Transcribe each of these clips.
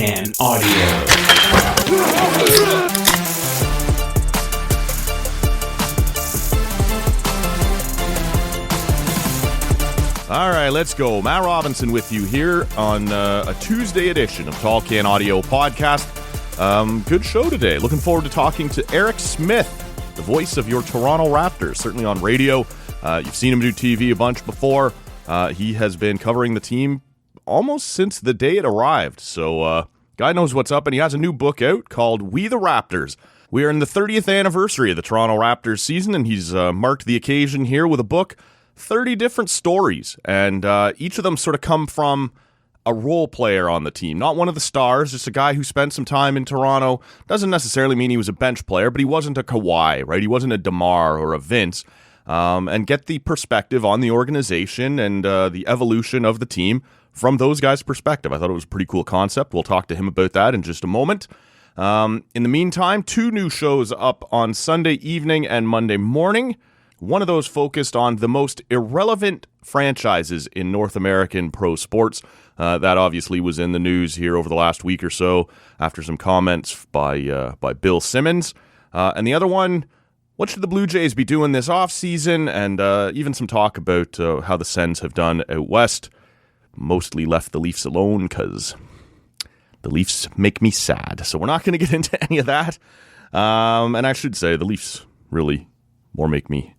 Can Audio. All right, let's go. Matt Robinson with you here on a Tuesday edition of Tall Can Audio podcast. Good show today. Looking forward to talking to Eric Smith, the voice of your Toronto Raptors, certainly on radio. You've seen him do TV a bunch before. He has been covering the team almost since the day it arrived. So, guy knows what's up, and he has a new book out called We the Raptors. We are in the 30th anniversary of the Toronto Raptors season, and he's marked the occasion here with a book, 30 different stories, and each of them sort of come from a role player on the team. Not one of the stars, just a guy who spent some time in Toronto. Doesn't necessarily mean he was a bench player, but he wasn't a Kawhi, right? He wasn't a DeMar or a Vince. And get the perspective on the organization and the evolution of the team from those guys' perspective. I thought it was a pretty cool concept. We'll talk to him about that in just a moment. In the meantime, 2 new shows up on Sunday evening and Monday morning. One of those focused on the most irrelevant franchises in North American pro sports. That obviously was in the news here over the last week or so after some comments by Bill Simmons. And the other one, what should the Blue Jays be doing this offseason? And even some talk about how the Sens have done out west. Mostly left the Leafs alone because the Leafs make me sad. So we're not going to get into any of that. And I should say the Leafs really more make me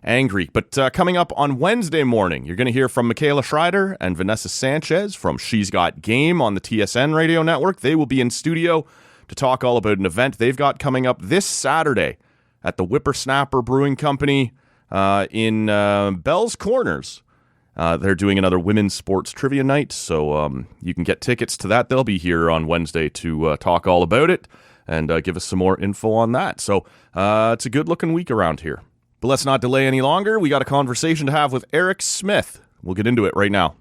angry. But coming up on Wednesday morning, you're going to hear from Michaela Schreider and Vanessa Sanchez from She's Got Game on the TSN radio network. They will be in studio to talk all about an event they've got coming up this Saturday at the Whippersnapper Brewing Company in Bell's Corners. They're doing another women's sports trivia night, so you can get tickets to that. They'll be here on Wednesday to talk all about it and give us some more info on that. So it's a good-looking week around here. But let's not delay any longer. We got a conversation to have with Eric Smith. We'll get into it right now.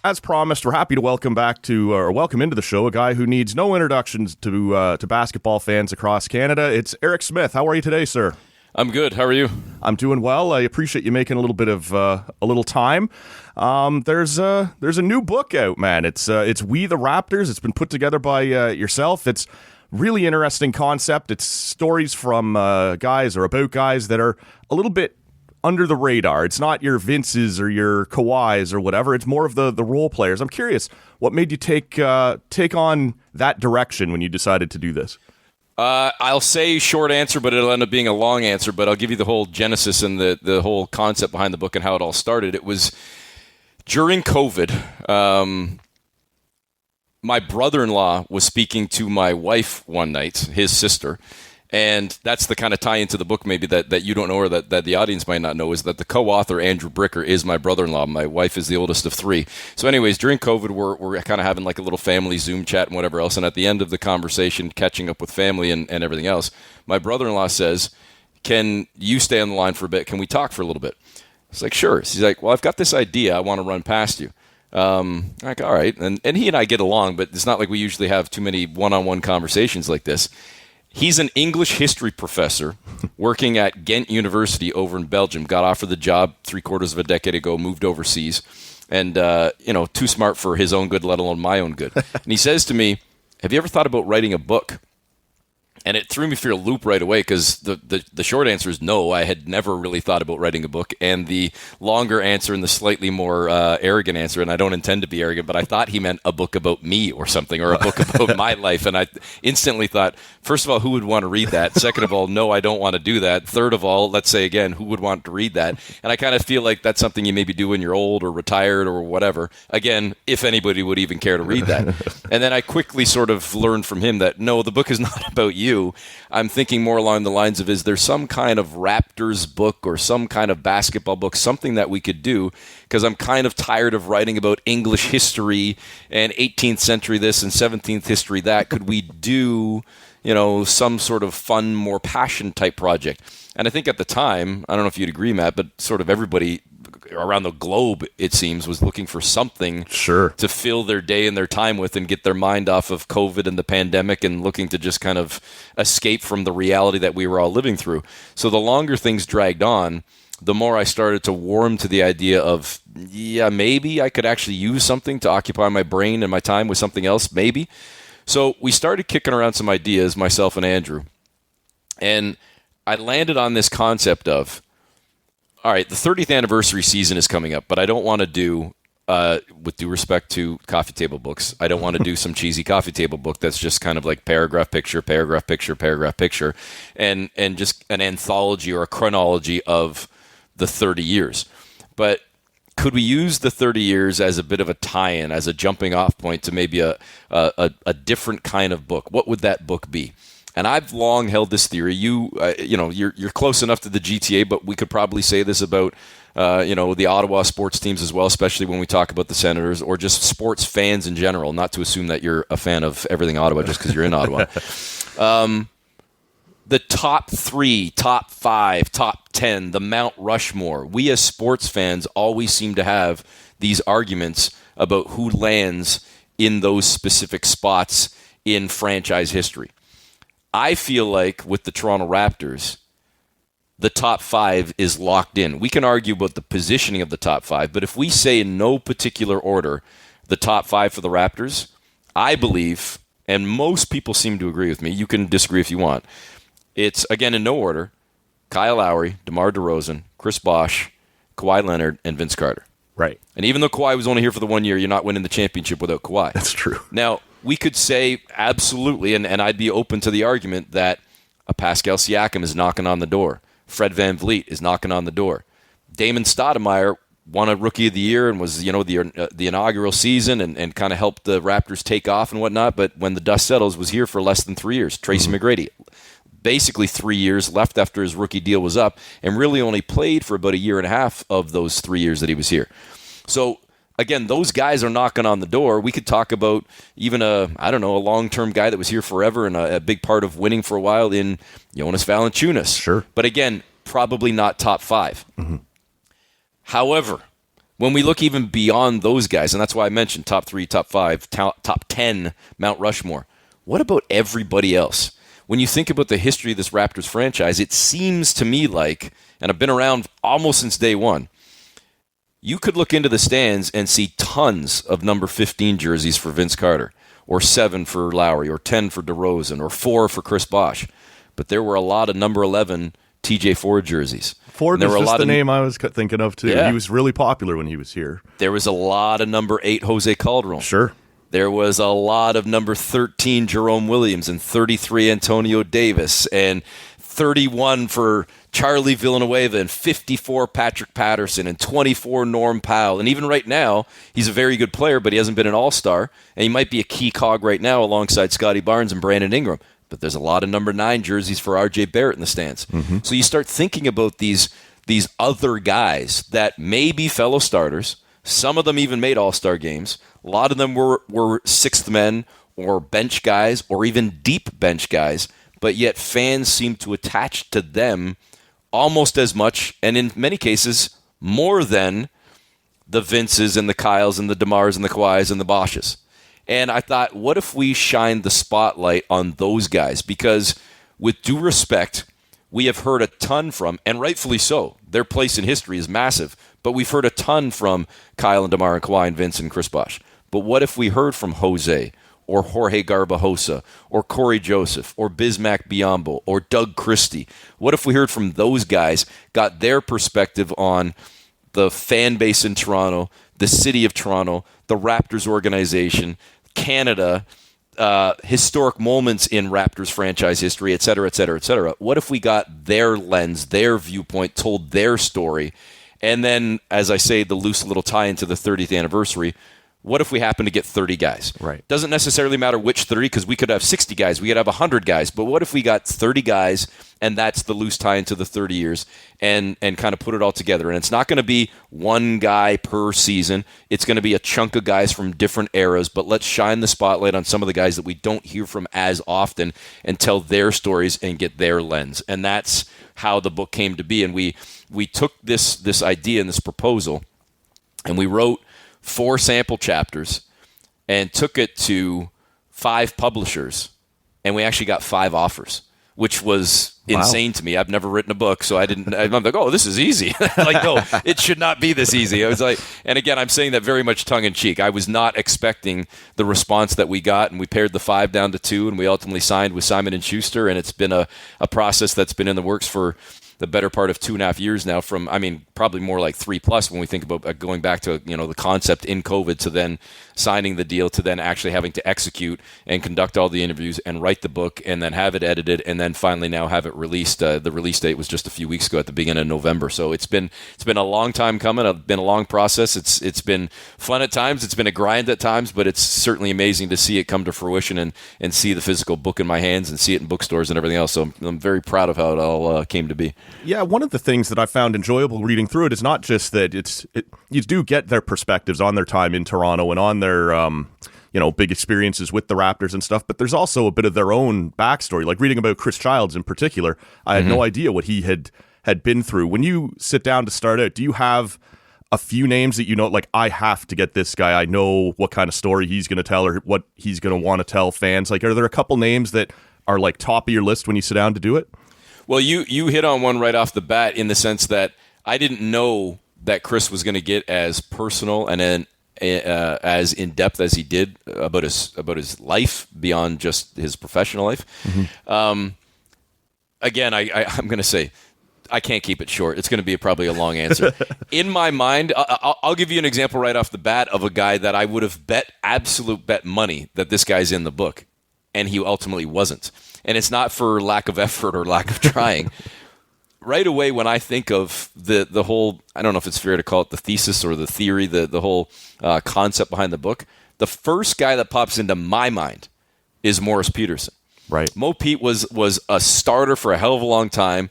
As promised, we're happy to welcome into the show a guy who needs no introductions to basketball fans across Canada. It's Eric Smith. How are you today, sir? I'm good. How are you? I'm doing well. I appreciate you making a little bit of a little time. There's a new book out, man. It's We the Raptors. It's been put together by yourself. It's really interesting concept. It's stories from guys or about guys that are a little bit under the radar. It's not your Vinces or your Kawhis or whatever. It's more of the role players. I'm curious, what made you take on that direction when you decided to do this? I'll say short answer, but it'll end up being a long answer. But I'll give you the whole genesis and the whole concept behind the book and how it all started. It was during COVID. My brother-in-law was speaking to my wife one night, his sister, and that's the kind of tie into the book maybe that you don't know or that the audience might not know, is that the co-author, Andrew Bricker, is my brother-in-law. My wife is the oldest of 3. So anyways, during COVID, we're kind of having like a little family Zoom chat and whatever else, and at the end of the conversation, catching up with family and everything else, my brother-in-law says, "Can you stay on the line for a bit? Can we talk for a little bit?" I was like, "Sure." He's like, "Well, I've got this idea I want to run past you." Like, all right. And he and I get along, but it's not like we usually have too many one-on-one conversations like this. He's an English history professor working at Ghent University over in Belgium, got offered the job 3/4 of a decade ago, moved overseas, and, too smart for his own good, let alone my own good. And he says to me, "Have you ever thought about writing a book?" And it threw me for a loop right away because the short answer is no. I had never really thought about writing a book. And the longer answer and the slightly more arrogant answer, and I don't intend to be arrogant, but I thought he meant a book about me or something, or a book about my life. And I instantly thought, first of all, who would want to read that? Second of all, no, I don't want to do that. Third of all, let's say again, who would want to read that? And I kind of feel like that's something you maybe do when you're old or retired or whatever. Again, if anybody would even care to read that. And then I quickly sort of learned from him that, no, the book is not about you. I'm thinking more along the lines of, is there some kind of Raptors book or some kind of basketball book, something that we could do? Because I'm kind of tired of writing about English history and 18th century this and 17th history that. Could we do, some sort of fun, more passion type project. And I think at the time, I don't know if you'd agree, Matt, but sort of everybody around the globe, it seems, was looking for something to fill their day and their time with and get their mind off of COVID and the pandemic and looking to just kind of escape from the reality that we were all living through. So the longer things dragged on, the more I started to warm to the idea of, maybe I could actually use something to occupy my brain and my time with something else, maybe. So we started kicking around some ideas, myself and Andrew, and I landed on this concept of, all right, the 30th anniversary season is coming up, but I don't want to do, with due respect to coffee table books, I don't want to do some cheesy coffee table book that's just kind of like paragraph, picture, paragraph, picture, paragraph, picture, and just an anthology or a chronology of the 30 years. But could we use the 30 years as a bit of a tie-in, as a jumping off point to maybe a different kind of book? What would that book be? And I've long held this theory. You're close enough to the GTA, but we could probably say this about the Ottawa sports teams as well, especially when we talk about the Senators or just sports fans in general. Not to assume that you're a fan of everything Ottawa just because you're in Ottawa. The top 3, top 5, top 10, the Mount Rushmore. We as sports fans always seem to have these arguments about who lands in those specific spots in franchise history. I feel like with the Toronto Raptors, the top 5 is locked in. We can argue about the positioning of the top 5, but if we say in no particular order the top 5 for the Raptors, I believe, and most people seem to agree with me, you can disagree if you want, it's, again, in no order, Kyle Lowry, DeMar DeRozan, Chris Bosh, Kawhi Leonard, and Vince Carter. Right. And even though Kawhi was only here for the 1 year, you're not winning the championship without Kawhi. That's true. Now, we could say absolutely, and I'd be open to the argument that a Pascal Siakam is knocking on the door. Fred VanVleet is knocking on the door. Damon Stoudemire won a Rookie of the Year and was, the inaugural season and kind of helped the Raptors take off and whatnot, but when the dust settles, was here for less than 3 years. Tracy McGrady, basically 3 years, left after his rookie deal was up, and really only played for about a year and a half of those 3 years that he was here. So, again, those guys are knocking on the door. We could talk about even a long-term guy that was here forever and a big part of winning for a while in Jonas Valanciunas. Sure. But again, probably not top 5. Mm-hmm. However, when we look even beyond those guys, and that's why I mentioned top 3, top 5, top 10, Mount Rushmore, what about everybody else? When you think about the history of this Raptors franchise, it seems to me like, and I've been around almost since day one, you could look into the stands and see tons of number 15 jerseys for Vince Carter, or 7 for Lowry, or 10 for DeRozan, or 4 for Chris Bosh. But there were a lot of number 11 TJ Ford jerseys. Ford was just the name I was thinking of, too. Yeah. He was really popular when he was here. There was a lot of number 8 Jose Calderon. Sure. There was a lot of number 13 Jerome Williams, and 33 Antonio Davis, and 31 for Charlie Villanueva, and 54 Patrick Patterson, and 24 Norm Powell. And even right now, he's a very good player, but he hasn't been an all-star, and he might be a key cog right now alongside Scotty Barnes and Brandon Ingram. But there's a lot of number 9 jerseys for R.J. Barrett in the stands. Mm-hmm. So you start thinking about these other guys that may be fellow starters. Some of them even made all-star games. A lot of them were sixth men or bench guys or even deep bench guys, but yet fans seem to attach to them almost as much, and in many cases, more than the Vinces and the Kyles and the DeMars and the Kawhis and the Bosches. And I thought, what if we shined the spotlight on those guys? Because with due respect, we have heard a ton from, and rightfully so, their place in history is massive, but we've heard a ton from Kyle and DeMar and Kawhi and Vince and Chris Bosh. But what if we heard from Jose or Jorge Garbajosa or Corey Joseph or Bismack Biyombo or Doug Christie? What if we heard from those guys, got their perspective on the fan base in Toronto, the city of Toronto, the Raptors organization, Canada, historic moments in Raptors franchise history, et cetera, et cetera, et cetera. What if we got their lens, their viewpoint, told their story, and then, as I say, the loose little tie into the 30th anniversary, What if we happen to get 30 guys? Right. Doesn't necessarily matter which 30, because we could have 60 guys, we could have 100 guys. But what if we got 30 guys, and that's the loose tie into the 30 years, and kind of put it all together? And it's not going to be one guy per season. It's going to be a chunk of guys from different eras, but let's shine the spotlight on some of the guys that we don't hear from as often and tell their stories and get their lens. And that's how the book came to be. And we took this idea and this proposal, and we wrote 4 sample chapters and took it to 5 publishers, and we actually got 5 offers, which was insane to me. I've never written a book, so I'm like, oh, this is easy. Like, no, it should not be this easy. I was like, and again, I'm saying that very much tongue in cheek. I was not expecting the response that we got, and we pared the 5 down to 2, and we ultimately signed with Simon & Schuster, and it's been a process that's been in the works for the better part of 2.5 years now, from, I mean, probably more like 3+ when we think about going back to, the concept in COVID, to then signing the deal, to then actually having to execute and conduct all the interviews and write the book and then have it edited and then finally now have it released. The release date was just a few weeks ago at the beginning of November. So it's been a long time coming. It's been a long process. It's been fun at times. It's been a grind at times, but it's certainly amazing to see it come to fruition and see the physical book in my hands and see it in bookstores and everything else. So I'm very proud of how it all came to be. Yeah, one of the things that I found enjoyable reading through it is not just that you do get their perspectives on their time in Toronto and on their big experiences with the Raptors and stuff, but there's also a bit of their own backstory. Like reading about Chris Childs in particular, I had no idea what he had been through. When you sit down to start out, do you have a few names that like, I have to get this guy, I know what kind of story he's going to tell or what he's going to want to tell fans? Like, are there a couple names that are like top of your list when you sit down to do it? Well, you hit on one right off the bat, in the sense that I didn't know that Chris was going to get as personal and as in depth as he did about his life beyond just his professional life. Mm-hmm. Again, I'm going to say I can't keep it short. It's going to be probably a long answer. In my mind, I'll give you an example right off the bat of a guy that I would have absolute bet money that this guy's in the book, and he ultimately wasn't. And it's not for lack of effort or lack of trying. Right away, when I think of the whole, I don't know if it's fair to call it the thesis or the theory, the whole concept behind the book, the first guy that pops into my mind is Morris Peterson. Right. Mo Pete was a starter for a hell of a long time.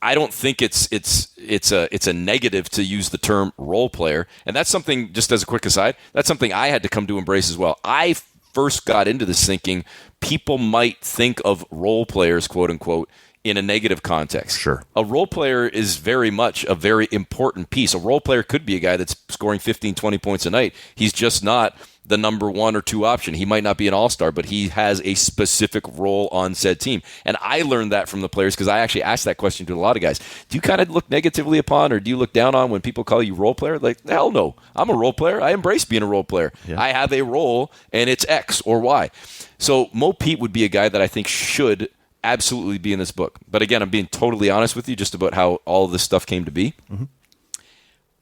I don't think it's a negative to use the term role player, and that's something, just as a quick aside, that's something I had to come to embrace as well. I first got into this thinking people might think of role players, quote unquote, in a negative context. Sure. A role player is very much a very important piece. A role player could be a guy that's scoring 15, 20 points a night. He's just not the number 1 or 2 option. He might not be an all-star, but he has a specific role on said team. And I learned that from the players, because I actually asked that question to a lot of guys. Do you kind of look negatively upon, or do you look down on when people call you role player? Like, hell no. I'm a role player. I embrace being a role player. Yeah. I have a role, and it's X or Y. So Mo Pete would be a guy that I think should absolutely be in this book. But again, I'm being totally honest with you just about how all of this stuff came to be. Mm-hmm.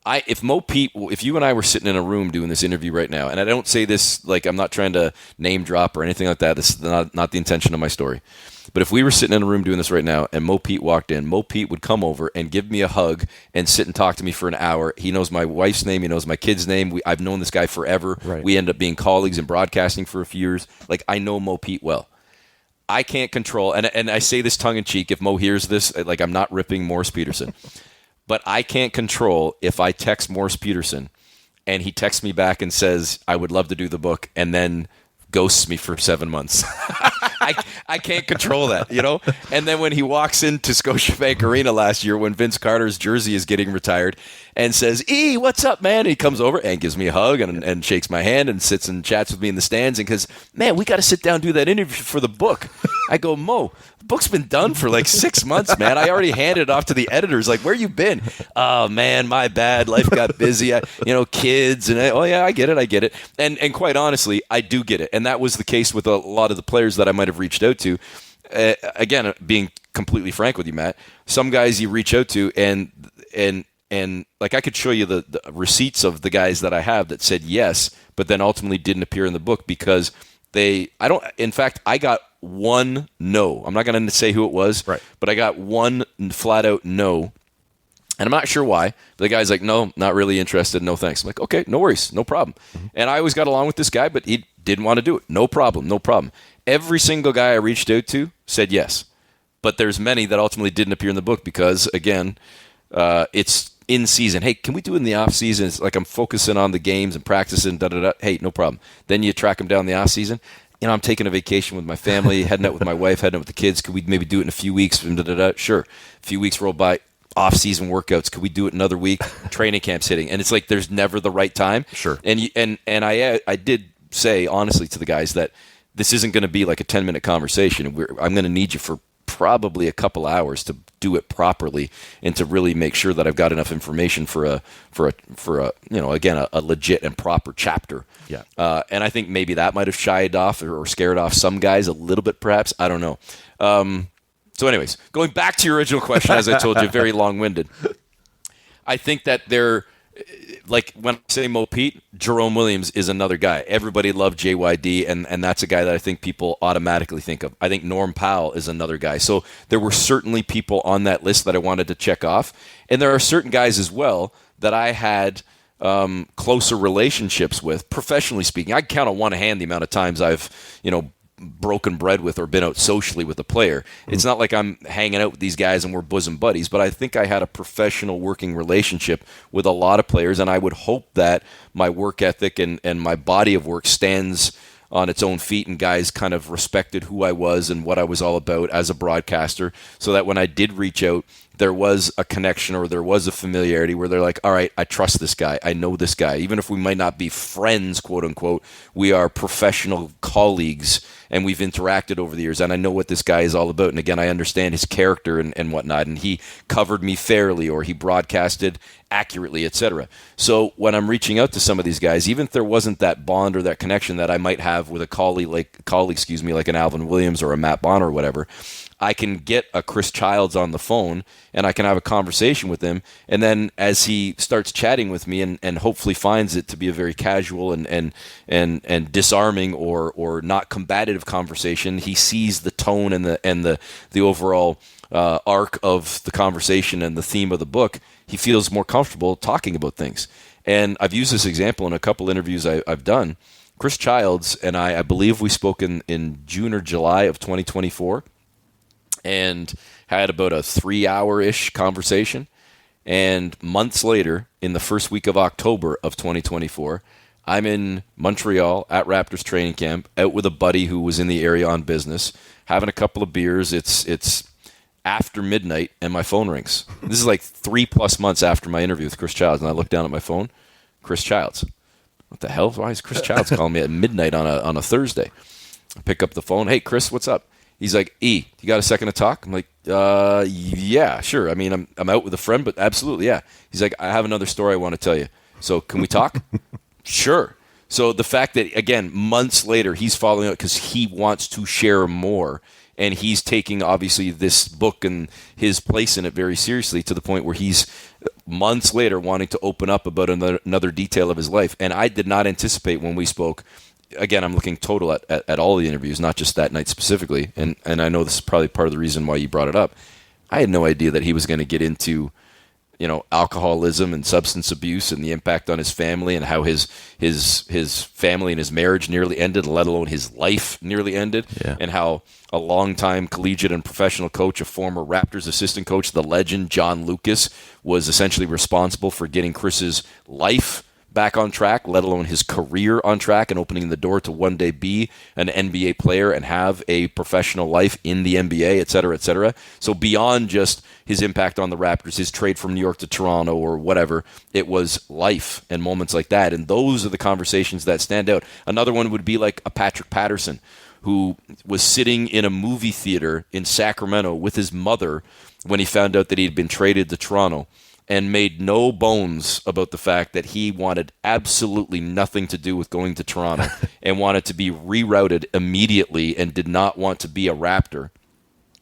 If you and I were sitting in a room doing this interview right now, and I don't say this like I'm not trying to name drop or anything like that. This is not the intention of my story. But if we were sitting in a room doing this right now and Mo Pete walked in, Mo Pete would come over and give me a hug and sit and talk to me for an hour. He knows my wife's name. He knows my kid's name. I've known this guy forever. Right. We end up being colleagues in broadcasting for a few years. Like, I know Mo Pete well. I can't control, and I say this tongue-in-cheek, if Mo hears this, like, I'm not ripping Morris Peterson. But I can't control if I text Morris Peterson and he texts me back and says, I would love to do the book, and then ghosts me for 7 months. I can't control that, And then when he walks into Scotiabank Arena last year when Vince Carter's jersey is getting retired and says, E, what's up, man? And he comes over and gives me a hug and shakes my hand and sits and chats with me in the stands. And because, man, we got to sit down and do that interview for the book. I go, Mo, the book's been done for like 6 months, man. I already handed it off to the editors. Like, where you been? Oh, man, my bad. Life got busy. Kids. And I get it. And quite honestly, I do get it. And that was the case with a lot of the players that I might have reached out to. Again, being completely frank with you, Matt, some guys you reach out to and like I could show you the receipts of the guys that I have that said yes, but then ultimately didn't appear in the book because I got one no. I'm not going to say who it was, right, but I got one flat out no. And I'm not sure why. The guy's like, no, not really interested. No thanks. I'm like, okay, no worries. No problem. And I always got along with this guy, but he didn't want to do it. No problem. No problem. Every single guy I reached out to said yes. But there's many that ultimately didn't appear in the book because, again, it's in season. Hey, can we do it in the off season? It's like I'm focusing on the games and practicing, da-da-da. Hey, no problem. Then you track them down in the off season. I'm taking a vacation with my family, heading out with my wife, heading out with the kids. Could we maybe do it in a few weeks? Da-da-da. Sure. A few weeks roll by. Off-season workouts. Could we do it another week? Training camp's hitting, and it's like there's never the right time. Sure. And I did say honestly to the guys that this isn't going to be like a 10-minute conversation. I'm going to need you for probably a couple hours to do it properly and to really make sure that I've got enough information for a again a legit and proper chapter. Yeah. And I think maybe that might have shied off or scared off some guys a little bit, perhaps. I don't know. So anyways, going back to your original question, as I told you, very long-winded. I think that they're, like when I say Mo Pete, Jerome Williams is another guy. Everybody loved JYD, and that's a guy that I think people automatically think of. I think Norm Powell is another guy. So there were certainly people on that list that I wanted to check off. And there are certain guys as well that I had closer relationships with, professionally speaking. I can count on one hand the amount of times I've, broken bread with or been out socially with a player. It's not like I'm hanging out with these guys and we're bosom buddies, but I think I had a professional working relationship with a lot of players, and I would hope that my work ethic and my body of work stands on its own feet and guys kind of respected who I was and what I was all about as a broadcaster, so that when I did reach out, there was a connection or there was a familiarity where they're like, all right, I trust this guy. I know this guy. Even if we might not be friends, quote unquote, we are professional colleagues and we've interacted over the years and I know what this guy is all about. And again, I understand his character and whatnot. And he covered me fairly or he broadcasted accurately, etc. So when I'm reaching out to some of these guys, even if there wasn't that bond or that connection that I might have with a colleague, like an Alvin Williams or a Matt Bonner or whatever, I can get a Chris Childs on the phone and I can have a conversation with him. And then as he starts chatting with me and hopefully finds it to be a very casual and disarming or not combative conversation, he sees the tone and the overall arc of the conversation and the theme of the book. He feels more comfortable talking about things. And I've used this example in a couple interviews I've done. Chris Childs and I believe we spoke in June or July of 2024. And had about a 3-hour-ish conversation. And months later, in the first week of October of 2024, I'm in Montreal at Raptors training camp, out with a buddy who was in the area on business, having a couple of beers. It's after midnight, and my phone rings. This is like 3+ months after my interview with Chris Childs, and I look down at my phone, Chris Childs. What the hell? Why is Chris Childs calling me at midnight on a Thursday? I pick up the phone. Hey, Chris, what's up? He's like, you got a second to talk? I'm like, yeah, sure. I mean, I'm out with a friend, but absolutely, yeah. He's like, I have another story I want to tell you. So can we talk? Sure. So the fact that, again, months later, he's following up because he wants to share more, and he's taking, obviously, this book and his place in it very seriously to the point where he's, months later, wanting to open up about another detail of his life. And I did not anticipate when we spoke. Again, I'm looking total at all the interviews, not just that night specifically. And I know this is probably part of the reason why you brought it up. I had no idea that he was going to get into, alcoholism and substance abuse and the impact on his family and how his family and his marriage nearly ended, let alone his life nearly ended. Yeah. And how a longtime collegiate and professional coach, a former Raptors assistant coach, the legend John Lucas, was essentially responsible for getting Chris's life back on track, let alone his career on track, and opening the door to one day be an NBA player and have a professional life in the NBA, et cetera, et cetera. So beyond just his impact on the Raptors, his trade from New York to Toronto or whatever, it was life and moments like that. And those are the conversations that stand out. Another one would be like a Patrick Patterson, who was sitting in a movie theater in Sacramento with his mother when he found out that he had been traded to Toronto, and made no bones about the fact that he wanted absolutely nothing to do with going to Toronto and wanted to be rerouted immediately and did not want to be a Raptor.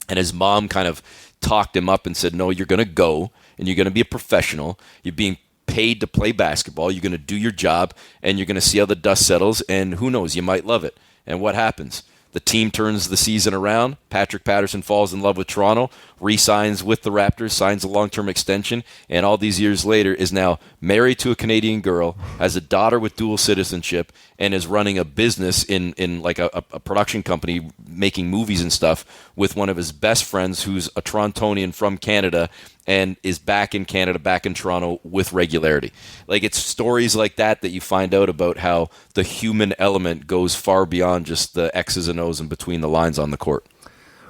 And his mom kind of talked him up and said, no, you're going to go and you're going to be a professional. You're being paid to play basketball. You're going to do your job and you're going to see how the dust settles. And who knows, you might love it. And what happens? The team turns the season around. Patrick Patterson falls in love with Toronto, re-signs with the Raptors, signs a long-term extension, and all these years later is now married to a Canadian girl, has a daughter with dual citizenship, and is running a business in like a production company making movies and stuff with one of his best friends who's a Torontonian from Canada and is back in Canada, back in Toronto with regularity. Like, it's stories like that you find out about how the human element goes far beyond just the X's and O's and between the lines on the court.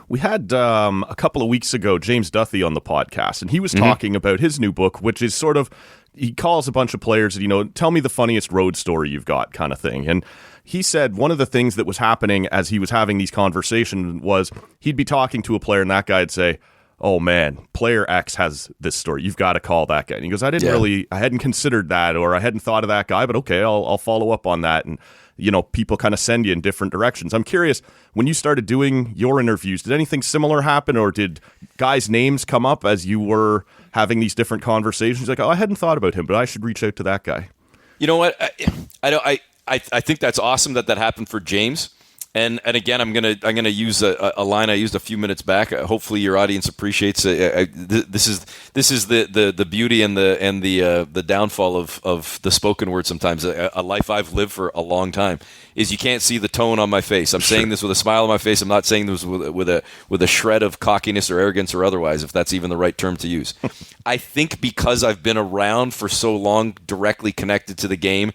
We had a couple of weeks ago James Duthie on the podcast, and he was talking about his new book, which is sort of, he calls a bunch of players, tell me the funniest road story you've got kind of thing. And he said one of the things that was happening as he was having these conversations was he'd be talking to a player and that guy'd say, oh man, player X has this story. You've got to call that guy. And he goes, I hadn't considered that, or I hadn't thought of that guy, but okay, I'll follow up on that. And, people kind of send you in different directions. I'm curious, when you started doing your interviews, did anything similar happen, or did guys' names come up as you were having these different conversations? Like, oh, I hadn't thought about him, but I should reach out to that guy. You know what? I think that's awesome that happened for James. And again, I'm gonna use a line I used a few minutes back. Hopefully, your audience appreciates it. This is the beauty and the downfall of the spoken word. Sometimes a life I've lived for a long time is you can't see the tone on my face. I'm saying this with a smile on my face. I'm not saying this with a shred of cockiness or arrogance or otherwise, if that's even the right term to use. I think because I've been around for so long, directly connected to the game,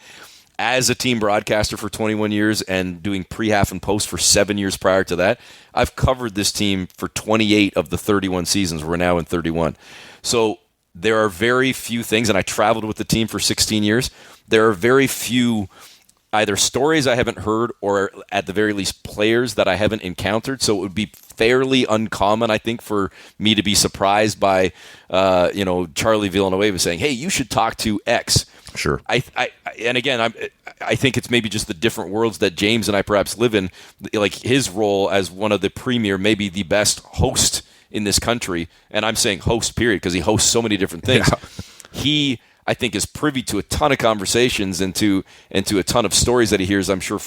as a team broadcaster for 21 years and doing pre-half and post for 7 years prior to that, I've covered this team for 28 of the 31 seasons. We're now in 31. So there are very few things, and I traveled with the team for 16 years. There are very few either stories I haven't heard or at the very least players that I haven't encountered. So it would be fairly uncommon, I think, for me to be surprised by, Charlie Villanueva saying, hey, you should talk to X. Sure. I think it's maybe just the different worlds that James and I perhaps live in. Like, his role as one of the premier, maybe the best host in this country, and I'm saying host period because he hosts so many different things. Yeah. He, I think, is privy to a ton of conversations and to a ton of stories that he hears, I'm sure,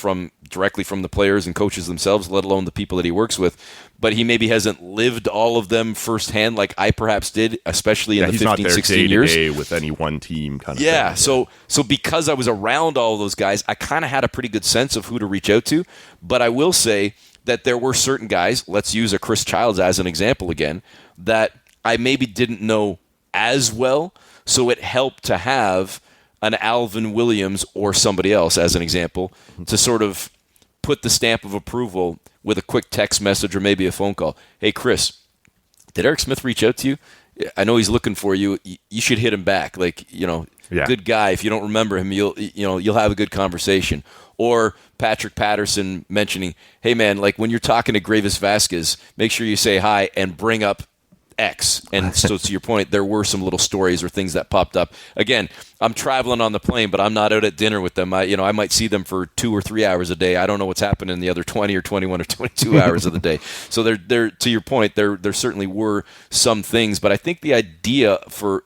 directly from the players and coaches themselves, let alone the people that he works with. But he maybe hasn't lived all of them firsthand like I perhaps did, especially in the 15, 16 years. He's not there day-to-day with any one team kind of thing. Yeah, so because I was around all those guys, I kind of had a pretty good sense of who to reach out to. But I will say that there were certain guys, let's use a Chris Childs as an example again, that I maybe didn't know as well. So it helped to have an Alvin Williams or somebody else, as an example, to sort of put the stamp of approval with a quick text message or maybe a phone call. Hey, Chris, did Eric Smith reach out to you? I know he's looking for you. You should hit him back. Good guy. If you don't remember him, you'll have a good conversation. Or Patrick Patterson mentioning, hey, man, like when you're talking to Gravis Vasquez, make sure you say hi and bring up X. And so to your point, there were some little stories or things that popped up. Again, I'm traveling on the plane, but I'm not out at dinner with them. I might see them for 2 or 3 hours a day. I don't know what's happening in the other 20 or 21 or 22 hours of the day. So there, to your point, there certainly were some things. But I think the idea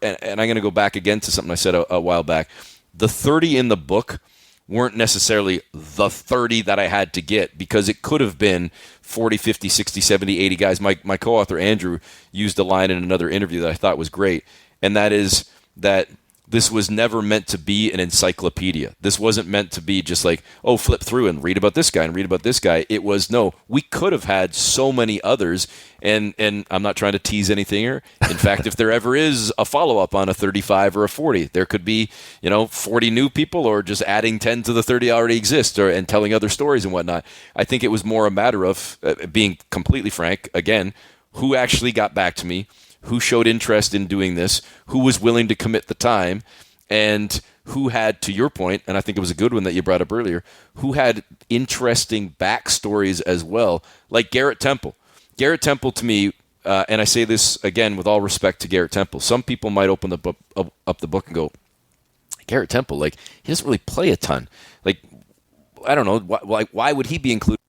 and I'm going to go back again to something I said a while back, the 30 in the book weren't necessarily the 30 that I had to get, because it could have been 40, 50, 60, 70, 80 guys. My co-author Andrew used a line in another interview that I thought was great, and that is that this was never meant to be an encyclopedia. This wasn't meant to be just like, oh, flip through and read about this guy and read about this guy. It was, no, we could have had so many others, and I'm not trying to tease anything here. In fact, if there ever is a follow-up on a 35 or a 40, there could be, 40 new people or just adding 10 to the 30 already exist and telling other stories and whatnot. I think it was more a matter of, being completely frank, again, who actually got back to me, who showed interest in doing this, who was willing to commit the time, and who had, to your point, and I think it was a good one that you brought up earlier, who had interesting backstories as well, like Garrett Temple. Garrett Temple, to me, and I say this again with all respect to Garrett Temple, some people might open the book, up the book and go, Garrett Temple, like, he doesn't really play a ton. Like, I don't know, why would he be included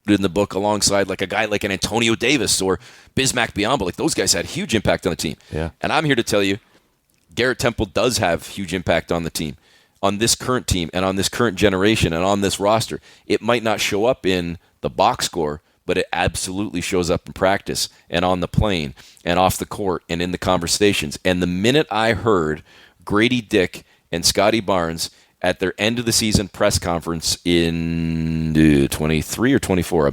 in the book alongside like a guy like an Antonio Davis or Bismack Biyombo? Like, those guys had huge impact on the team. Yeah. And I'm here to tell you, Garrett Temple does have huge impact on the team. on this current team and on this current generation and on this roster. It might not show up in the box score, but it absolutely shows up in practice and on the plane and off the court and in the conversations. And the minute I heard Grady Dick and Scotty Barnes at their end of the season press conference in 23 or 24,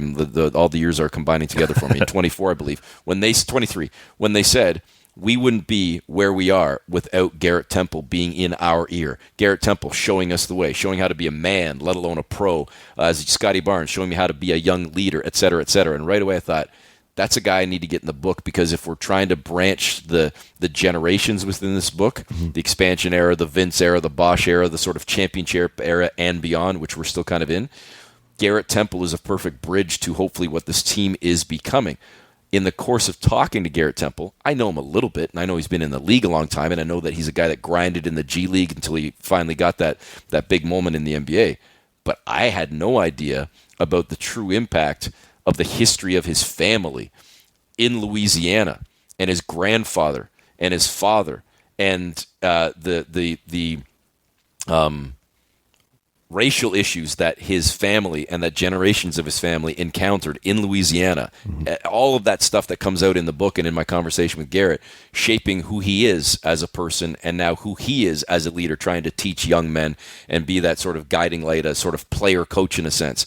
all the years are combining together for me, in 24, I believe, 23, when they said, we wouldn't be where we are without Garrett Temple being in our ear. Garrett Temple showing us the way, showing how to be a man, let alone a pro. As Scotty Barnes showing me how to be a young leader, et cetera, et cetera. And right away I thought, that's a guy I need to get in the book, because if we're trying to branch the generations within this book, the expansion era, the Vince era, the Bosch era, the sort of championship era and beyond, which we're still kind of in, Garrett Temple is a perfect bridge to hopefully what this team is becoming. In the course of talking to Garrett Temple, I know him a little bit, and I know he's been in the league a long time, and I know that he's a guy that grinded in the G League until he finally got that big moment in the NBA. But I had no idea about the true impact of the history of his family in Louisiana, and his grandfather and his father, and the racial issues that his family and that generations of his family encountered in Louisiana. All of that stuff that comes out in the book and in my conversation with Garrett, shaping who he is as a person and now who he is as a leader, trying to teach young men and be that sort of guiding light, a sort of player coach in a sense.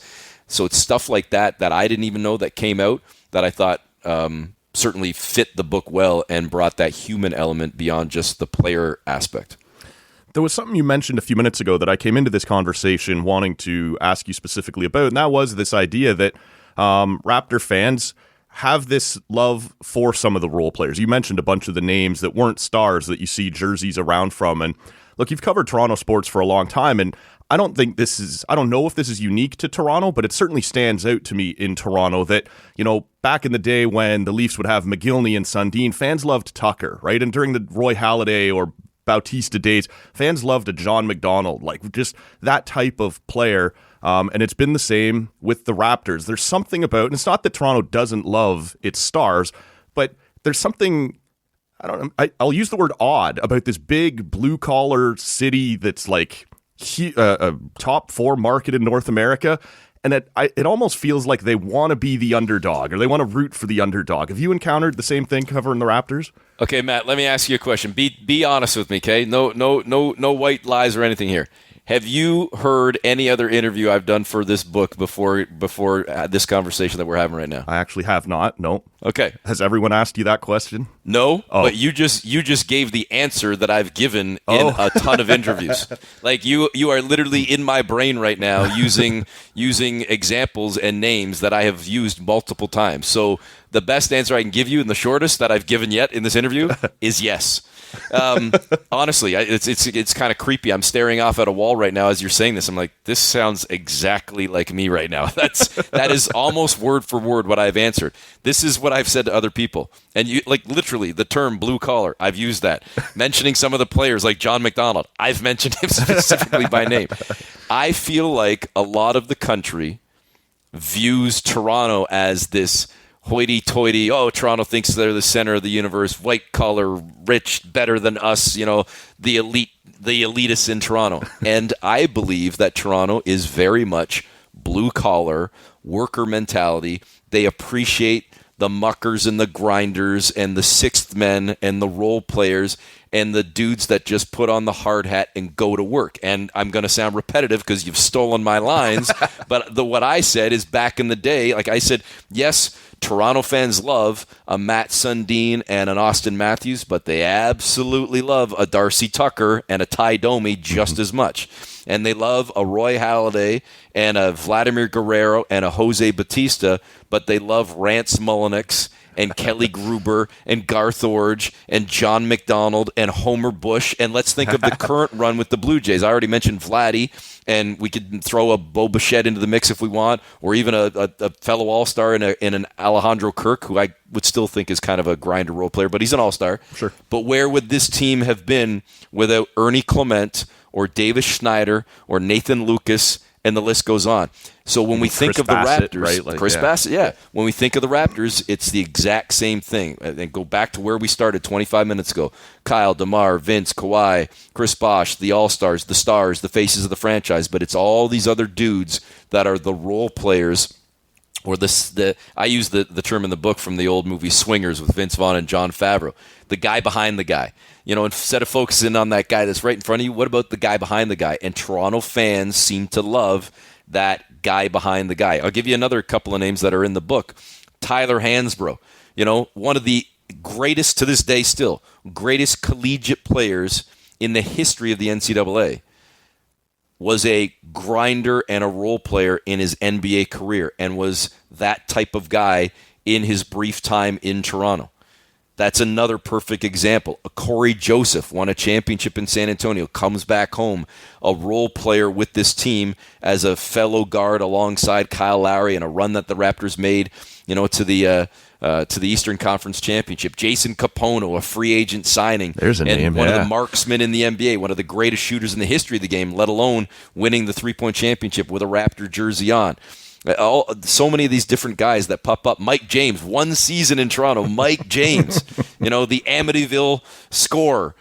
So it's stuff like that I didn't even know that came out, that I thought certainly fit the book well and brought that human element beyond just the player aspect. There was something you mentioned a few minutes ago that I came into this conversation wanting to ask you specifically about, and that was this idea that Raptor fans have this love for some of the role players. You mentioned a bunch of the names that weren't stars that you see jerseys around from. And look, you've covered Toronto sports for a long time, and I don't know if this is unique to Toronto, but it certainly stands out to me in Toronto that, back in the day when the Leafs would have McGillney and Sundin, fans loved Tucker, right? And during the Roy Halladay or Bautista days, fans loved a John McDonald, like just that type of player. And it's been the same with the Raptors. There's something about, and it's not that Toronto doesn't love its stars, but there's something, I don't know, I'll use the word odd about this big blue collar city that's like a top 4 market in North America. And it almost feels like they want to be the underdog, or they want to root for the underdog. Have you encountered the same thing covering the Raptors? Okay, Matt, let me ask you a question. Be honest with me, okay? No white lies or anything here. Have you heard any other interview I've done for this book before this conversation that we're having right now? I actually have not. No. Okay. Has everyone asked you that question? No, but you just gave the answer that I've given in a ton of interviews. Like you are literally in my brain right now using examples and names that I have used multiple times. So the best answer I can give you, and the shortest that I've given yet in this interview, is yes. Honestly, it's kind of creepy. I'm staring off at a wall right now as you're saying this. I'm like, this sounds exactly like me right now. That is almost word for word what I've answered. This is what I've said to other people. And you, like, literally the term blue collar, I've used that. Mentioning some of the players like John McDonald, I've mentioned him specifically by name. I feel like a lot of the country views Toronto as this hoity-toity, Toronto thinks they're the center of the universe, white-collar, rich, better than us, the elitists in Toronto. And I believe that Toronto is very much blue-collar, worker mentality. They appreciate the muckers and the grinders and the sixth men and the role players and the dudes that just put on the hard hat and go to work. And I'm going to sound repetitive because you've stolen my lines, but what I said is back in the day, like I said, yes, Toronto fans love a Matt Sundin and an Austin Matthews, but they absolutely love a Darcy Tucker and a Ty Domi just as much. And they love a Roy Halladay and a Vladimir Guerrero and a Jose Batista, but they love Rance Mullinax and Kelly Gruber and Garth Orge and John McDonald and Homer Bush. And let's think of the current run with the Blue Jays. I already mentioned Vladdy, and we could throw a Bo Bichette into the mix if we want, or even a fellow all-star in an Alejandro Kirk, who I would still think is kind of a grinder role player, but he's an all-star. Sure. But where would this team have been without Ernie Clement or Davis Schneider or Nathan Lucas and the list goes on. So when we think Chris of the Bassett, Raptors, right? Like, Chris yeah. Bassett, yeah. When we think of the Raptors, it's the exact same thing. And go back to where we started 25 minutes ago. Kyle, DeMar, Vince, Kawhi, Chris Bosh, the All-Stars, the stars, the faces of the franchise. But it's all these other dudes that are the role players. Or I use the term in the book from the old movie Swingers with Vince Vaughn and Jon Favreau. The guy behind the guy. Instead of focusing on that guy that's right in front of you, what about the guy behind the guy? And Toronto fans seem to love that guy behind the guy. I'll give you another couple of names that are in the book. Tyler Hansbrough, one of the greatest to this day still, greatest collegiate players in the history of the NCAA. Was a grinder and a role player in his NBA career and was that type of guy in his brief time in Toronto. That's another perfect example. Corey Joseph won a championship in San Antonio, comes back home, a role player with this team as a fellow guard alongside Kyle Lowry in a run that the Raptors made, to the Eastern Conference Championship. Jason Capono, a free agent signing. There's a name, one of the marksmen in the NBA, one of the greatest shooters in the history of the game, let alone winning the three-point championship with a Raptor jersey on. So many of these different guys that pop up. Mike James, one season in Toronto. Mike James, the Amityville scorer,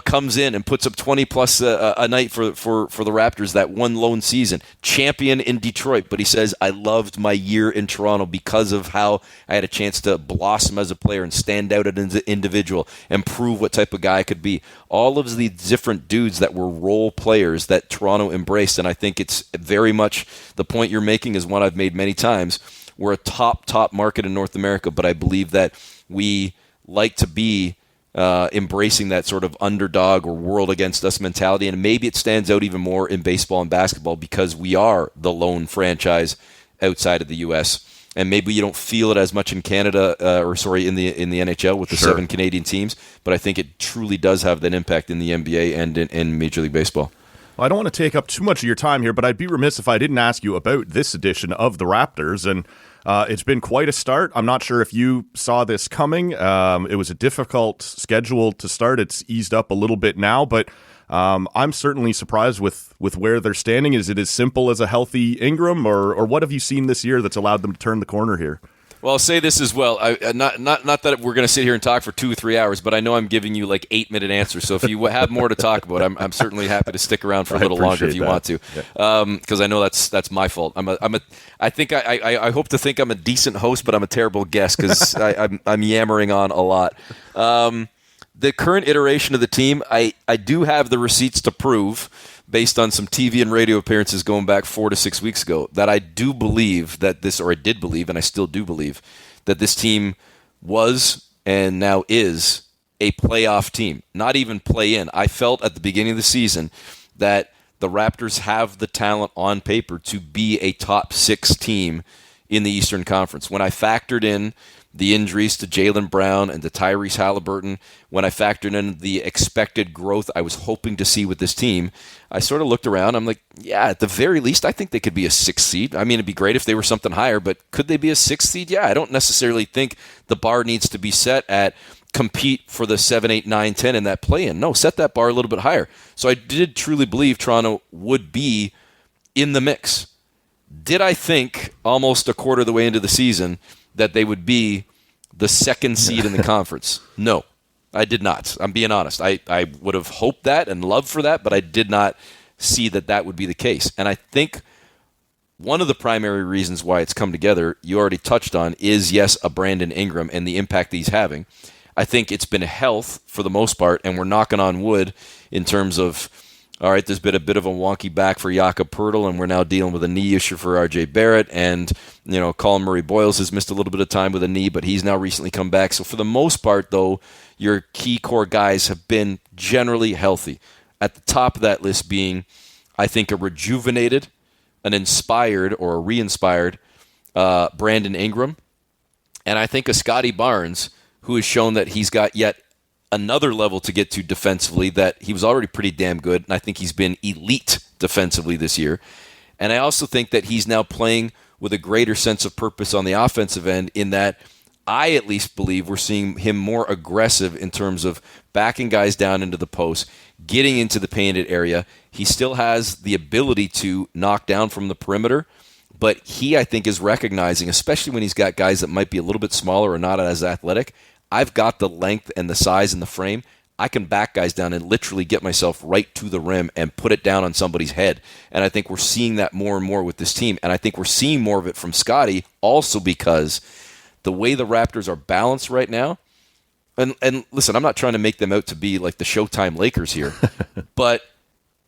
comes in and puts up 20-plus a night for the Raptors that one lone season. Champion in Detroit, but he says, I loved my year in Toronto because of how I had a chance to blossom as a player and stand out as an individual and prove what type of guy I could be. All of these different dudes that were role players that Toronto embraced, and I think it's very much the point you're making is one I've made many times. We're a top market in North America, but I believe that we like to be embracing that sort of underdog or world against us mentality. And maybe it stands out even more in baseball and basketball because we are the lone franchise outside of the U.S. And maybe you don't feel it as much in Canada, in the NHL with the 7 Canadian teams. But I think it truly does have that impact in the NBA and in Major League Baseball. Well, I don't want to take up too much of your time here, but I'd be remiss if I didn't ask you about this edition of the Raptors. And it's been quite a start. I'm not sure if you saw this coming. It was a difficult schedule to start. It's eased up a little bit now, but I'm certainly surprised with where they're standing. Is it as simple as a healthy Ingram, or what have you seen this year that's allowed them to turn the corner here? Well, I'll say this as well. Not that we're going to sit here and talk for 2 or 3 hours, but I know I'm giving you like 8-minute answers. So if you have more to talk about, I'm certainly happy to stick around for a little longer if you want to, because I know that's my fault. I hope to think I'm a decent host, but I'm a terrible guest because I'm yammering on a lot. The current iteration of the team, I do have the receipts to prove, based on some TV and radio appearances going back 4 to 6 weeks ago, that I do believe that this, or I did believe, and I still do believe, that this team was and now is a playoff team, not even play-in. I felt at the beginning of the season that the Raptors have the talent on paper to be a top 6 team in the Eastern Conference. When I factored in the injuries to Jaylen Brown and to Tyrese Halliburton, when I factored in the expected growth I was hoping to see with this team, I sort of looked around. I'm like, yeah, at the very least, I think they could be a 6th seed. I mean, it'd be great if they were something higher, but could they be a 6th seed? Yeah, I don't necessarily think the bar needs to be set at compete for the 7, 8, 9, 10 in that play-in. No, set that bar a little bit higher. So I did truly believe Toronto would be in the mix. Did I think almost a quarter of the way into the season that they would be the 2nd seed in the conference? No, I did not. I'm being honest. I would have hoped that and loved for that, but I did not see that would be the case. And I think one of the primary reasons why it's come together, you already touched on, is, yes, a Brandon Ingram and the impact he's having. I think it's been health for the most part, and we're knocking on wood in terms of, all right, there's been a bit of a wonky back for Jakob Poeltl, and we're now dealing with a knee issue for R.J. Barrett, and Colin Murray-Boyles has missed a little bit of time with a knee, but he's now recently come back. So for the most part, though, your key core guys have been generally healthy. At the top of that list being, I think, a rejuvenated, an inspired, or a re-inspired Brandon Ingram, and I think a Scotty Barnes, who has shown that he's got yet another level to get to defensively, that he was already pretty damn good, and I think he's been elite defensively this year. And I also think that he's now playing with a greater sense of purpose on the offensive end, in that I at least believe we're seeing him more aggressive in terms of backing guys down into the post, getting into the painted area. He still has the ability to knock down from the perimeter, but he, I think, is recognizing, especially when he's got guys that might be a little bit smaller or not as athletic, I've got the length and the size and the frame. I can back guys down and literally get myself right to the rim and put it down on somebody's head. And I think we're seeing that more and more with this team. And I think we're seeing more of it from Scotty also because the way the Raptors are balanced right now, and listen, I'm not trying to make them out to be like the Showtime Lakers here, but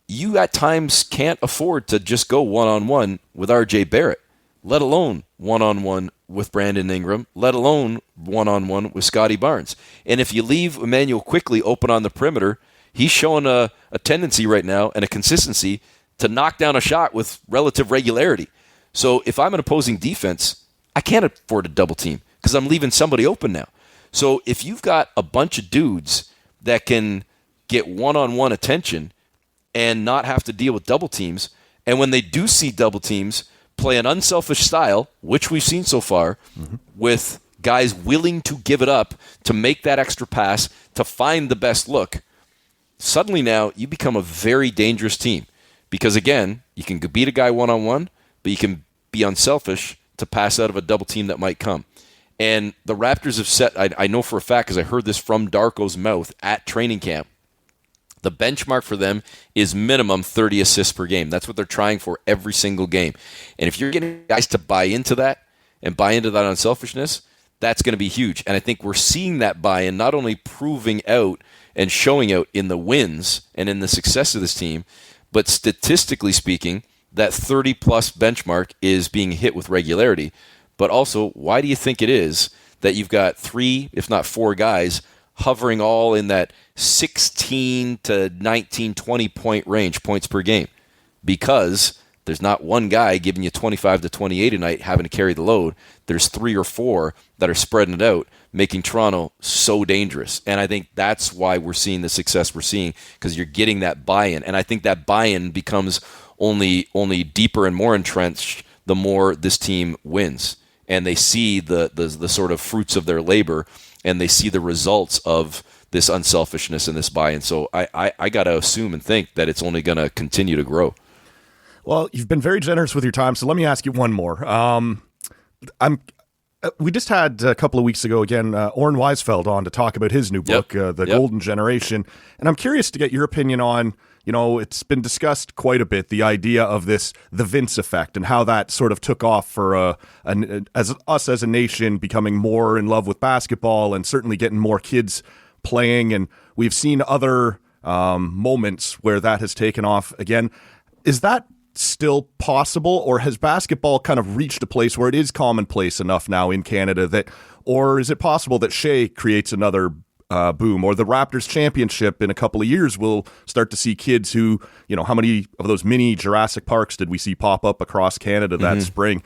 you at times can't afford to just go one-on-one with R.J. Barrett, let alone one-on-one with Brandon Ingram, let alone one-on-one with Scotty Barnes. And if you leave Emmanuel Quickley open on the perimeter, he's showing a tendency right now and a consistency to knock down a shot with relative regularity. So if I'm an opposing defense, I can't afford a double team because I'm leaving somebody open now. So if you've got a bunch of dudes that can get one-on-one attention and not have to deal with double teams, and when they do see double teams, play an unselfish style, which we've seen so far, with guys willing to give it up to make that extra pass, to find the best look, suddenly now you become a very dangerous team. Because again, you can beat a guy one-on-one, but you can be unselfish to pass out of a double team that might come. And the Raptors have set, I know for a fact because I heard this from Darko's mouth at training camp, the benchmark for them is minimum 30 assists per game. That's what they're trying for every single game. And if you're getting guys to buy into that and buy into that unselfishness, that's going to be huge. And I think we're seeing that buy-in not only proving out and showing out in the wins and in the success of this team, but statistically speaking, that 30-plus benchmark is being hit with regularity. But also, why do you think it is that you've got 3, if not 4 guys hovering all in that 16 to 19, 20-point range, points per game? Because there's not one guy giving you 25 to 28 a night having to carry the load. There's 3 or 4 that are spreading it out, making Toronto so dangerous. And I think that's why we're seeing the success we're seeing, because you're getting that buy-in. And I think that buy-in becomes only deeper and more entrenched the more this team wins. And they see the sort of fruits of their labor, and they see the results of this unselfishness and this buy-in. So I got to assume and think that it's only going to continue to grow. Well, you've been very generous with your time, so let me ask you one more. We just had a couple of weeks ago, again, Orrin Weisfeld on to talk about his new book, The Golden Generation. And I'm curious to get your opinion on, it's been discussed quite a bit, the idea of the Vince effect and how that sort of took off for us as a nation becoming more in love with basketball and certainly getting more kids playing. And we've seen other moments where that has taken off again. Is that still possible, or has basketball kind of reached a place where it is commonplace enough now in Canada or is it possible that Shea creates another boom, or the Raptors championship in a couple of years will start to see kids who, how many of those mini Jurassic Parks did we see pop up across Canada that spring?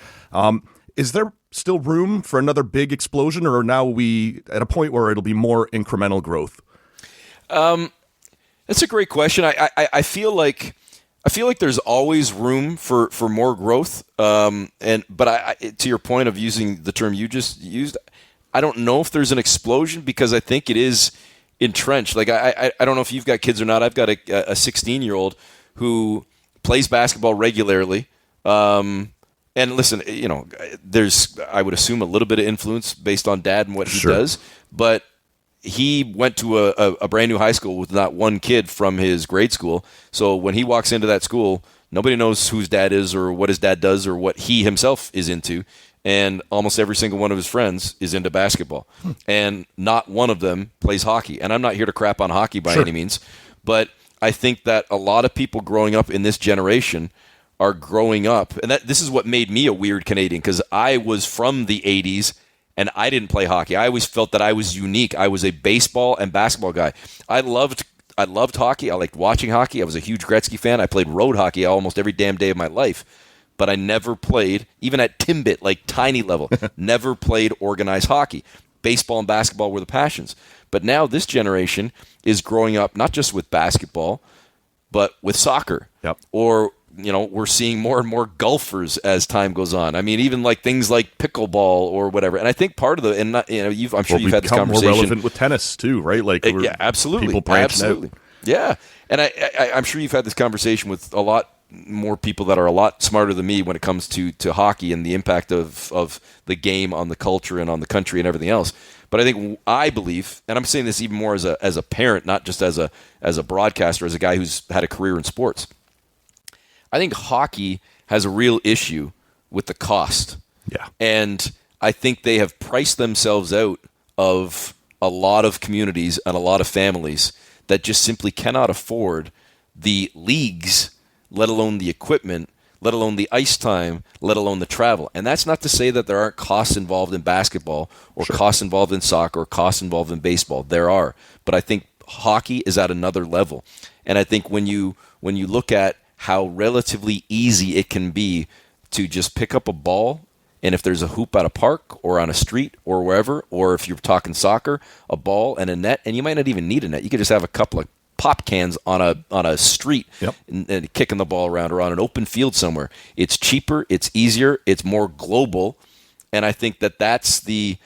Is there still room for another big explosion, or now are we at a point where it'll be more incremental growth? That's a great question. I feel like there's always room for more growth. But to your point of using the term you just used, I don't know if there's an explosion because I think it is entrenched. Like I don't know if you've got kids or not. I've got a 16-year-old who plays basketball regularly. And listen, there's, I would assume, a little bit of influence based on dad and what he does. But he went to a brand new high school with not one kid from his grade school. So when he walks into that school, nobody knows whose dad is or what his dad does or what he himself is into. And almost every single one of his friends is into basketball. And not one of them plays hockey. And I'm not here to crap on hockey by any means. But I think that a lot of people growing up in this generation are growing up. And this is what made me a weird Canadian, because I was from the 80s. And I didn't play hockey. I always felt that I was unique. I was a baseball and basketball guy. I loved hockey. I liked watching hockey. I was a huge Gretzky fan. I played road hockey almost every damn day of my life. But I never played, even at Timbit, like tiny level, never played organized hockey. Baseball and basketball were the passions. But now this generation is growing up not just with basketball, but with soccer. Yep. Or we're seeing more and more golfers as time goes on. I mean, even like things like pickleball or whatever. And I think part of the, and not, I'm sure you've had this conversation. More relevant with tennis too, right? Like, yeah, absolutely, people branching out. Yeah, and I'm sure you've had this conversation with a lot more people that are a lot smarter than me when it comes to hockey and the impact of the game on the culture and on the country and everything else. But I believe, and I'm saying this even more as a parent, not just as a broadcaster, as a guy who's had a career in sports. I think hockey has a real issue with the cost. Yeah. And I think they have priced themselves out of a lot of communities and a lot of families that just simply cannot afford the leagues, let alone the equipment, let alone the ice time, let alone the travel. And that's not to say that there aren't costs involved in basketball or costs involved in soccer or costs involved in baseball. There are. But I think hockey is at another level. And I think when you look at how relatively easy it can be to just pick up a ball, and if there's a hoop at a park or on a street or wherever, or if you're talking soccer, a ball and a net, and you might not even need a net. You could just have a couple of pop cans on a street. Yep. and kicking the ball around, or on an open field somewhere. It's cheaper, it's easier, it's more global, and I think that's the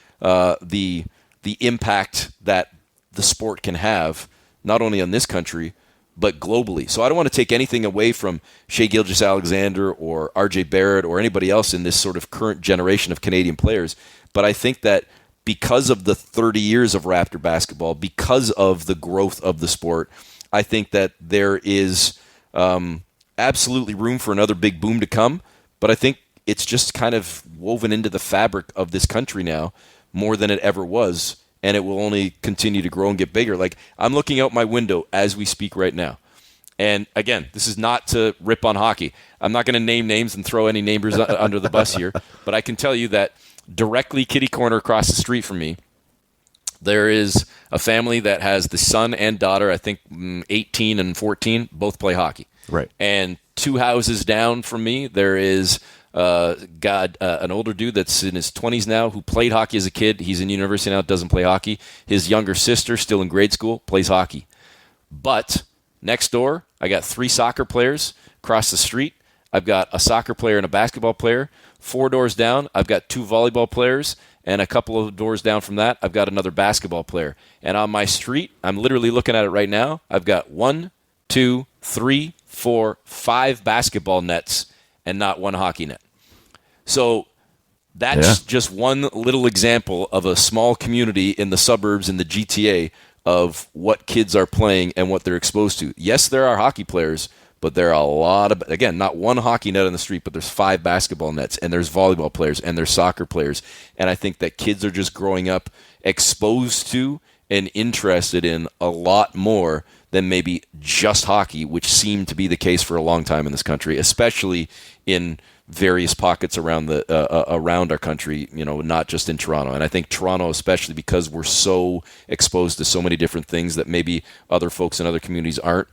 impact that the sport can have, not only on this country, but globally. So I don't want to take anything away from Shea Gilgeous-Alexander or RJ Barrett or anybody else in this sort of current generation of Canadian players, but I think that because of the 30 years of Raptor basketball, because of the growth of the sport, I think that there is absolutely room for another big boom to come, but I think it's just kind of woven into the fabric of this country now more than it ever was. And it will only continue to grow and get bigger. Like, I'm looking out my window as we speak right now. And again, this is not to rip on hockey. I'm not going to name names and throw any neighbors under the bus here. But I can tell you that directly kitty corner across the street from me, there is a family that has the son and daughter, I think 18 and 14, both play hockey. Right. And 2 houses down from me, there is an older dude that's in his 20s now who played hockey as a kid. He's in university now, doesn't play hockey. His younger sister, still in grade school, plays hockey. But next door, I got 3 soccer players. Across the street, I've got a soccer player and a basketball player. 4 doors down, I've got 2 volleyball players. And a couple of doors down from that, I've got another basketball player. And on my street, I'm literally looking at it right now, I've got 1, 2, 3, 4, 5 basketball nets and not 1 hockey net. So that's just one little example of a small community in the suburbs in the GTA of what kids are playing and what they're exposed to. Yes, there are hockey players, but there are a lot of, again, not 1 hockey net on the street, but there's 5 basketball nets, and there's volleyball players, and there's soccer players. And I think that kids are just growing up exposed to and interested in a lot more than maybe just hockey, which seemed to be the case for a long time in this country, especially in various pockets around our country, not just in Toronto. And I think Toronto, especially because we're so exposed to so many different things that maybe other folks in other communities aren't,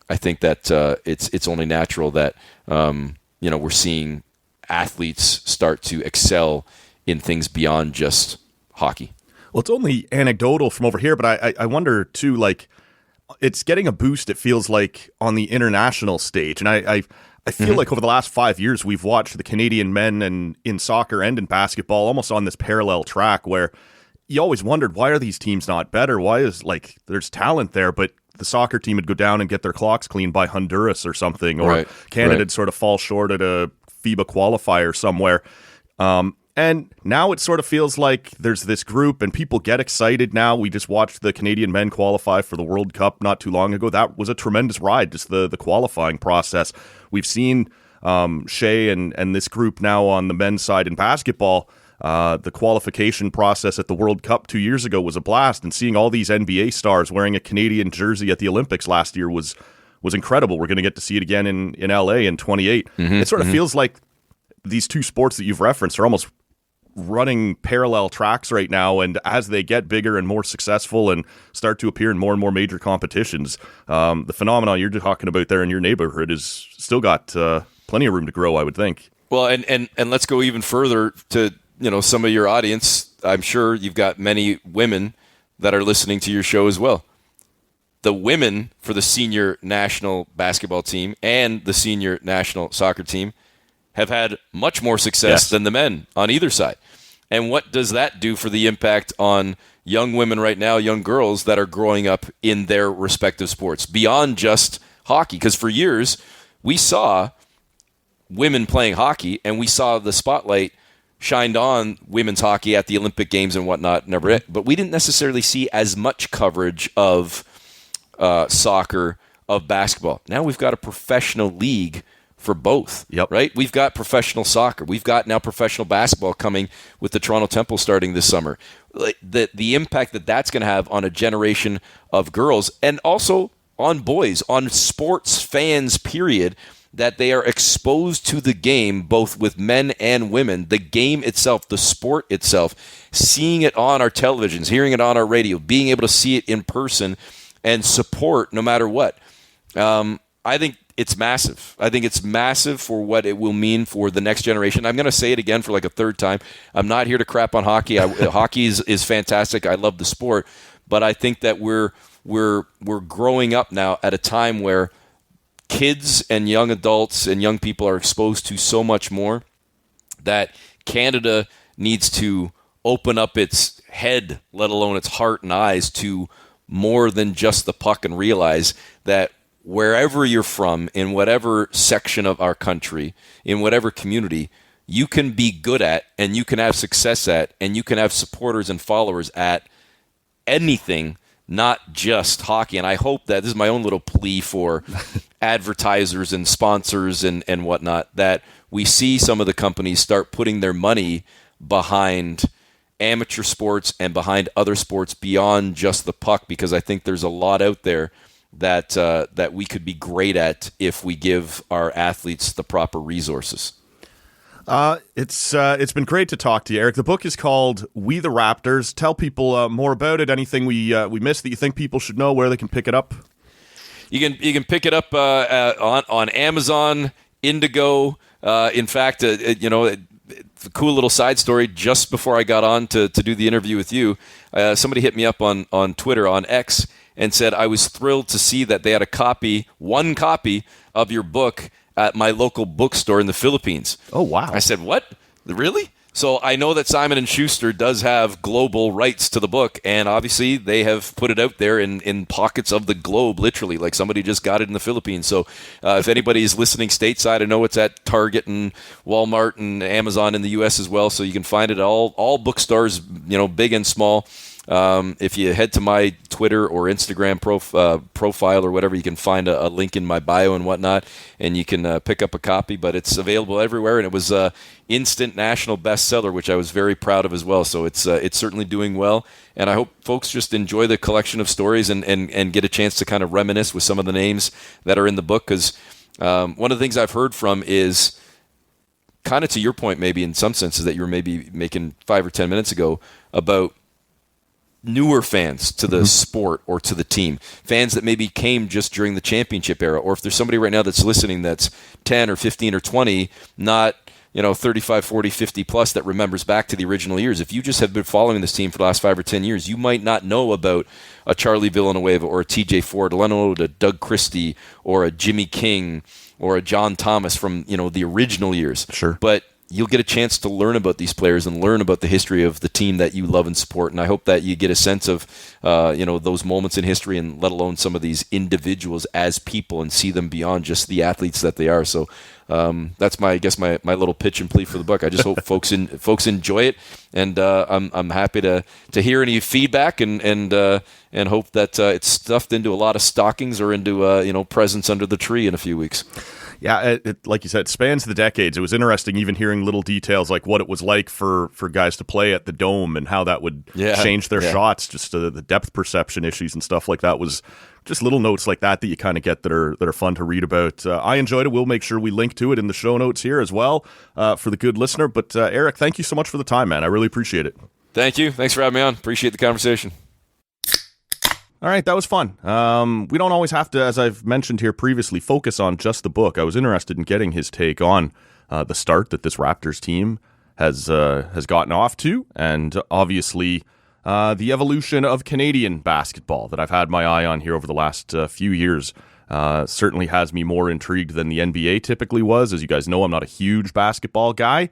I think that it's only natural that we're seeing athletes start to excel in things beyond just hockey. Well, it's only anecdotal from over here, but I wonder too, like, it's getting a boost, it feels like, on the international stage. And I feel like over the last 5 years, we've watched the Canadian men and in soccer and in basketball almost on this parallel track where you always wondered, why are these teams not better? Why is, like, there's talent there, but the soccer team would go down and get their clocks cleaned by Honduras or something, or Canada would sort of fall short at a FIBA qualifier somewhere. And now it sort of feels like there's this group and people get excited now. We just watched the Canadian men qualify for the World Cup not too long ago. That was a tremendous ride, just the qualifying process. We've seen Shea and this group now on the men's side in basketball. The qualification process at the World Cup 2 years ago was a blast, and seeing all these NBA stars wearing a Canadian jersey at the Olympics last year was incredible. We're going to get to see it again in LA in 28. It sort of feels like these two sports that you've referenced are almost running parallel tracks right now, and as they get bigger and more successful and start to appear in more and more major competitions, the phenomenon you're talking about there in your neighborhood is still got plenty of room to grow, I would think. Well, and let's go even further to some of your audience. I'm sure you've got many women that are listening to your show as well. the women for the senior national basketball team and the senior national soccer team have had much more success than the men on either side. And what does that do for the impact on young women right now, young girls that are growing up in their respective sports, beyond just hockey? Because for years, we saw women playing hockey, and we saw the spotlight shined on women's hockey at the Olympic Games and whatnot, but we didn't necessarily see as much coverage of soccer, of basketball. Now we've got a professional league for both, right? We've got professional soccer. We've got now professional basketball coming with the Toronto Temple starting this summer. The impact that that's going to have on a generation of girls and also on boys, on sports fans, period, that they are exposed to the game, both with men and women, the game itself, the sport itself, seeing it on our televisions, hearing it on our radio, being able to see it in person and support no matter what. I think it's massive. I think it's massive for what it will mean for the next generation. I'm going to say it again for like a third time. I'm not here to crap on hockey. Hockey is fantastic. I love the sport. But I think that we're growing up now at a time where kids and young adults and young people are exposed to so much more that Canada needs to open up its head, let alone its heart and eyes, to more than just the puck and realize that wherever you're from, in whatever section of our country, in whatever community, you can be good at and you can have success at and you can have supporters and followers at anything, not just hockey. And I hope that this is my own little plea for advertisers and sponsors and whatnot, that we see some of the companies start putting their money behind amateur sports and behind other sports beyond just the puck, because I think there's a lot out there that we could be great at if we give our athletes the proper resources. It's been great to talk to you, Eric. The book is called We the Raptors. Tell people more about it. Anything we missed that you think people should know, where they can pick it up? You can pick it up on Amazon, Indigo. In fact, it's a cool little side story. Just before I got on to do the interview with you, somebody hit me up on Twitter, on X, and said I was thrilled to see that they had one copy of your book at my local bookstore in the Philippines. Oh, wow. I said, what? Really? So I know that Simon & Schuster does have global rights to the book, and obviously they have put it out there in pockets of the globe, literally, like somebody just got it in the Philippines. So if anybody is listening stateside, I know it's at Target and Walmart and Amazon in the U.S. as well, so you can find it at all bookstores, big and small. If you head to my Twitter or Instagram profile or whatever, you can find a link in my bio and whatnot, and you can pick up a copy. But it's available everywhere, and it was a instant national bestseller, which I was very proud of as well. So it's certainly doing well, and I hope folks just enjoy the collection of stories and get a chance to kind of reminisce with some of the names that are in the book. Because one of the things I've heard from is kind of to your point, maybe in some senses that you were maybe making 5 or 10 minutes ago, about newer fans to the sport or to the team, fans that maybe came just during the championship era, or if there's somebody right now that's listening that's 10 or 15 or 20, not 35, 40, 50 plus, that remembers back to the original years. If you just have been following this team for the last 5 or 10 years, you might not know about a Charlie Villanueva or a TJ Ford, let alone a Doug Christie or a Jimmy King or a John Thomas from the original years. Sure. But you'll get a chance to learn about these players and learn about the history of the team that you love and support. And I hope that you get a sense of, those moments in history, and let alone some of these individuals as people, and see them beyond just the athletes that they are. So that's my little pitch and plea for the book. I just hope folks enjoy it, and I'm happy to hear any feedback and hope that it's stuffed into a lot of stockings or into presents under the tree in a few weeks. Yeah, it, like you said, it spans the decades. It was interesting even hearing little details like what it was like for guys to play at the Dome and how that would change their shots, just the depth perception issues and stuff like that. Was just little notes like that you kind of get that are fun to read about. I enjoyed it. We'll make sure we link to it in the show notes here as well for the good listener. But Eric, thank you so much for the time, man. I really appreciate it. Thank you. Thanks for having me on. Appreciate the conversation. All right, that was fun. We don't always have to, as I've mentioned here previously, focus on just the book. I was interested in getting his take on the start that this Raptors team has gotten off to, and obviously the evolution of Canadian basketball that I've had my eye on here over the last few years. Certainly has me more intrigued than the NBA typically was. As you guys know, I'm not a huge basketball guy,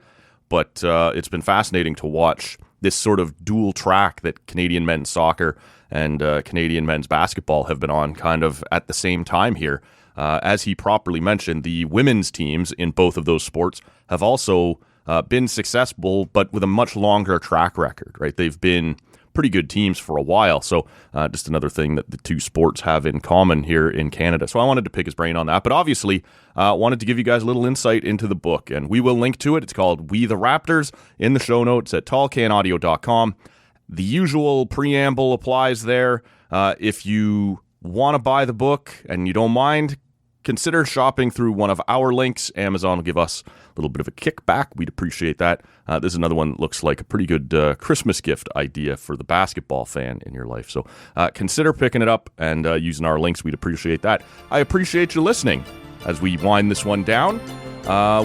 but it's been fascinating to watch this sort of dual track that Canadian men's soccer and Canadian men's basketball have been on kind of at the same time here. As he properly mentioned, the women's teams in both of those sports have also been successful, but with a much longer track record, right? They've been pretty good teams for a while. So just another thing that the two sports have in common here in Canada. So I wanted to pick his brain on that, but obviously wanted to give you guys a little insight into the book, and we will link to it. It's called We the Raptors in the show notes at tallcanaudio.com. The usual preamble applies there. If you want to buy the book and you don't mind, consider shopping through one of our links. Amazon will give us a little bit of a kickback. We'd appreciate that. This is another one that looks like a pretty good Christmas gift idea for the basketball fan in your life. So consider picking it up and using our links. We'd appreciate that. I appreciate you listening as we wind this one down.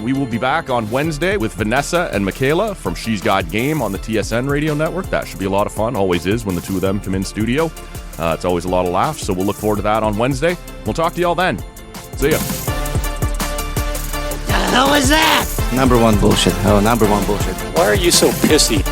We will be back on Wednesday with Vanessa and Michaela from She's Got Game on the TSN radio network. That should be a lot of fun. Always is when the two of them come in studio. It's always a lot of laughs. So we'll look forward to that on Wednesday. We'll talk to y'all then. See ya. The hell is that? Number one bullshit. Oh, number one bullshit. Why are you so pissy?